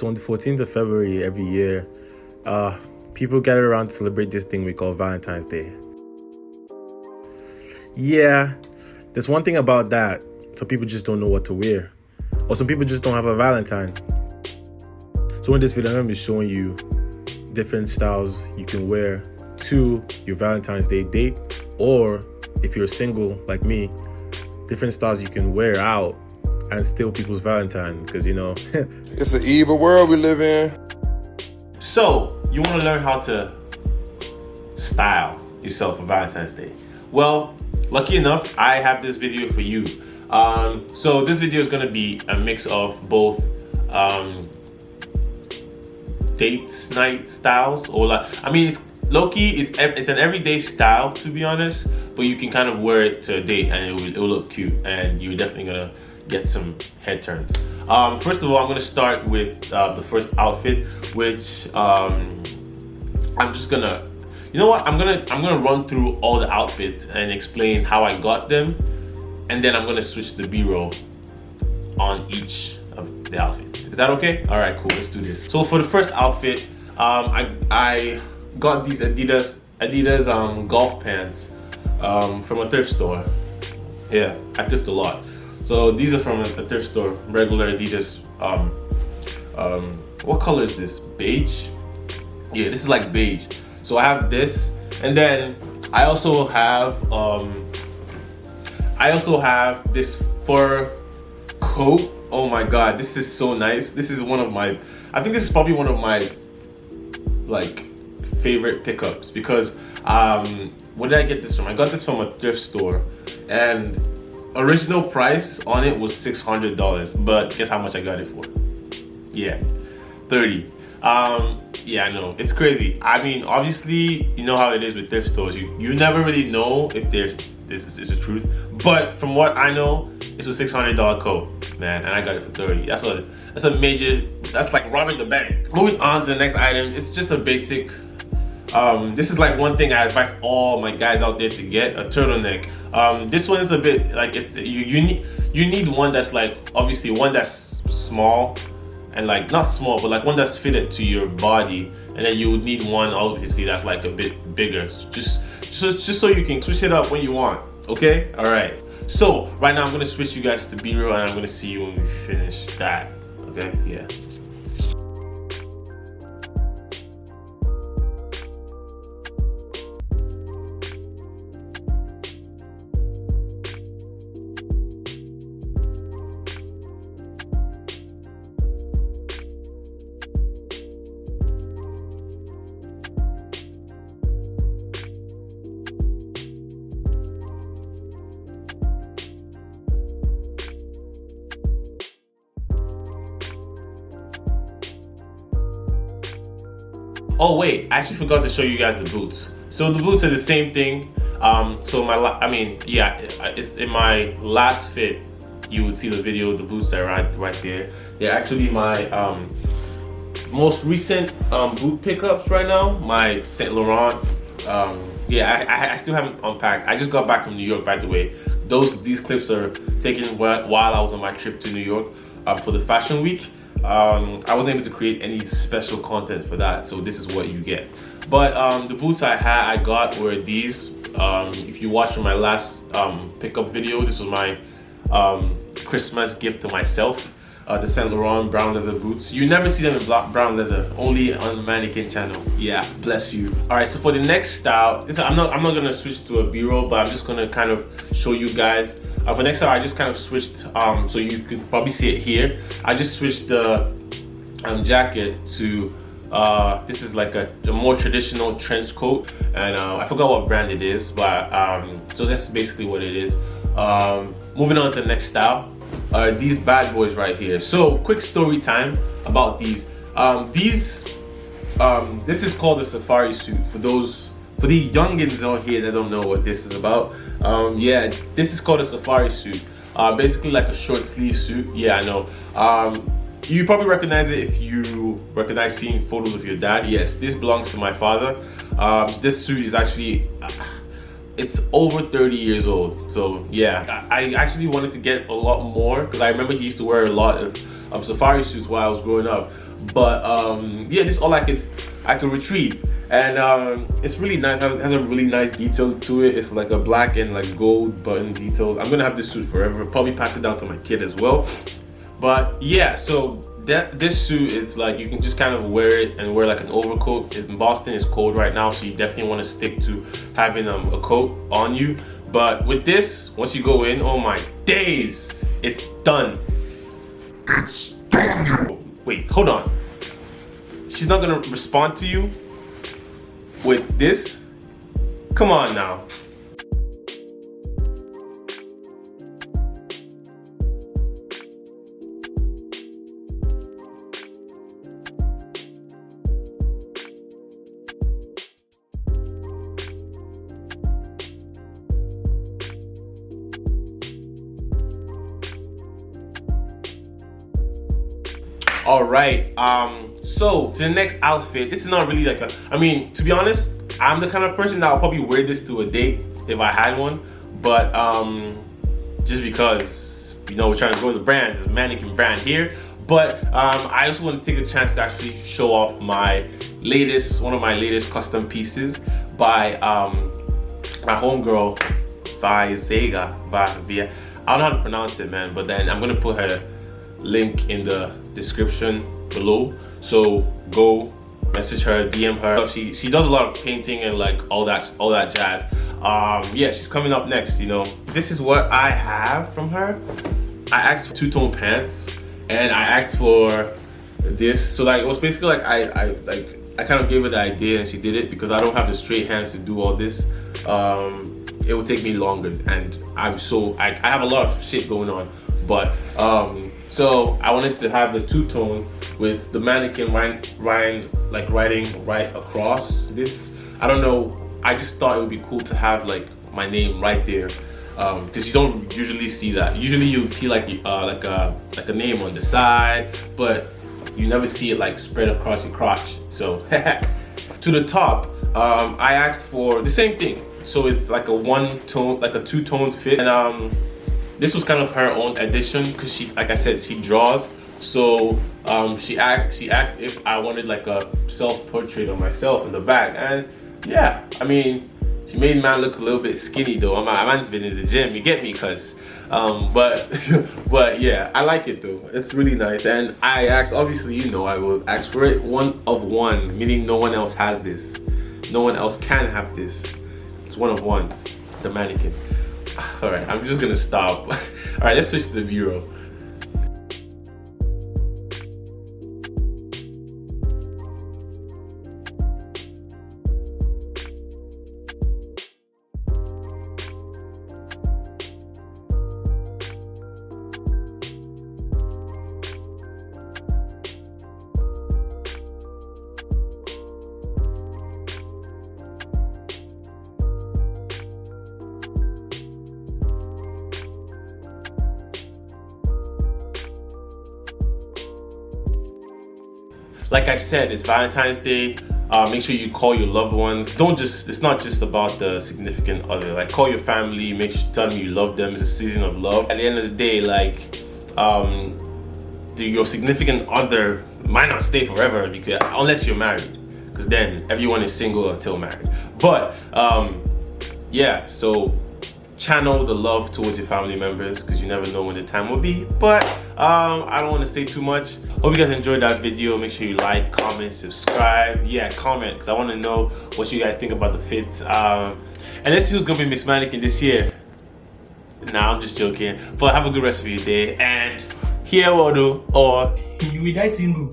so on the 14th of February every year, people gather around to celebrate this thing we call Valentine's Day. Yeah, there's one thing about that. Some people just don't know what to wear. Or some people just don't have a Valentine. So in this video, I'm going to be showing you different styles you can wear to your Valentine's Day date. Or if you're single like me, different styles you can wear out and steal people's Valentine. Because, you know, it's an evil world we live in. So, you want to learn how to style yourself for Valentine's Day. Well, lucky enough, I have this video for you. So this video is going to be a mix of both date night styles, or like, I mean, it's low-key, it's an everyday style, to be honest, but you can kind of wear it to a date and it will look cute, and you're definitely going to get some head turns. First of all, I'm going to start with the first outfit, which I'm just gonna, you know what, I'm gonna run through all the outfits and explain how I got them, and then I'm gonna switch the B-roll on each of the outfits. Is that okay? All right, cool, let's do this. So for the first outfit, I got these Adidas golf pants from a thrift store. Yeah, I thrift a lot. So these are from a thrift store, regular Adidas. What color is this? Beige? Yeah, this is like beige. So I have this, and then I also have this fur coat. Oh my god, this is so nice. This is I think this is probably one of my like favorite pickups, because where did I get this from? I got this from a thrift store, and original price on it was $600, but guess how much I got it for? Yeah, $30. Yeah, I know, it's crazy. I mean, obviously, you know how it is with thrift stores. You never really know if this is the truth, but from what I know, it's a $600 coat, man, and I got it for $30. That's a major. That's like robbing the bank. Moving on to the next item, it's just a basic. This is like one thing I advise all my guys out there to get: a turtleneck. This one is a bit like you need one that's like, obviously one that's small, and like not small, but like one that's fitted to your body, and then you would need one obviously that's like a bit bigger, just so you can switch it up when you want. Okay, all right. So right now I'm gonna switch you guys to B-roll, and I'm gonna see you when we finish that. Okay, yeah. Oh wait, I actually forgot to show you guys the boots. So the boots are the same thing. So it's in my last fit. You would see the video. The boots are right there. They're actually my most recent boot pickups right now. My Saint Laurent. I still haven't unpacked. I just got back from New York, by the way. These clips are taken while I was on my trip to New York for the Fashion Week. I wasn't able to create any special content for that, so this is what you get. But the boots I got were these. If you watched my last pickup video, this was my Christmas gift to myself. The Saint Laurent brown leather boots. You never see them in brown leather, only on the Mannequin channel. Yeah, bless you. All right, so for the next style, I'm not gonna switch to a B-roll, but I'm just gonna kind of show you guys. For next style, I just kind of switched, so you could probably see it here. I just switched the jacket to this is like a more traditional trench coat, and I forgot what brand it is, but so that's basically what it is. Moving on to the next style. These bad boys right here. So quick story time about these. This is called a safari suit. For the youngins out here that don't know what this is about, yeah, this is called a safari suit. Basically like a short sleeve suit. Yeah, I know. You probably recognize it if you recognize seeing photos of your dad. Yes, this belongs to my father. This suit is actually it's over 30 years old. So yeah, I actually wanted to get a lot more because I remember he used to wear a lot of safari suits while I was growing up. But yeah, this is all I could retrieve. And it's really nice. It has a really nice detail to it. It's like a black and like gold button details. I'm gonna have this suit forever. Probably pass it down to my kid as well. But yeah, so this suit is like you can just kind of wear it and wear like an overcoat. In Boston, it's cold right now, so you definitely want to stick to having a coat on you. But with this, once you go in, oh my days, it's done. It's done. Wait, hold on. She's not gonna respond to you with this? Come on now. All right, so to the next outfit. This is not really like I mean, to be honest, I'm the kind of person that I'll probably wear this to a date if I had one, but just because, you know, we're trying to grow the brand, this Mannequin brand here. But I also want to take a chance to actually show off one of my latest custom pieces by my homegirl Vizega. I don't know how to pronounce it, man, but then I'm gonna put her link in the description below, so go message her, DM her. She does a lot of painting and like all that jazz. Yeah, she's coming up next. You know, this is what I have from her. I asked for two-tone pants and I asked for this, so like it was basically like I kind of gave her the idea and she did it because I don't have the straight hands to do all this. It would take me longer, and I have a lot of shit going on, but so I wanted to have the two-tone with the Mannequin writing right across this. I don't know, I just thought it would be cool to have like my name right there, because you don't usually see that. Usually you see like a name on the side, but you never see it like spread across your crotch. So to the top, I asked for the same thing. So it's like a one-tone, like a two-tone fit, and this was kind of her own addition because she, like I said, she draws. So she asked if I wanted like a self-portrait of myself in the back, and yeah, I mean, she made man look a little bit skinny though. My man's been in the gym, you get me, cuz but yeah, I like it though. It's really nice, and I asked, obviously, you know, I will ask for it one of one, meaning no one else has this. No one else can have this. It's one of one, the Mannequin. All right, I'm just gonna stop. All right, let's switch to the bureau. Like I said, it's Valentine's Day. Make sure you call your loved ones. It's not just about the significant other. Like, call your family, tell them you love them. It's a season of love. At the end of the day, like, your significant other might not stay forever unless you're married. Because then everyone is single until married. But yeah, so channel the love towards your family members because you never know when the time will be. But I don't want to say too much. Hope you guys enjoyed that video. Make sure you like, comment, subscribe. Yeah, comment, because I want to know what you guys think about the fits. And let's see who's gonna be Miss Mannequin this year. Nah, I'm just joking. But have a good rest of your day, and here we do, or you will die single.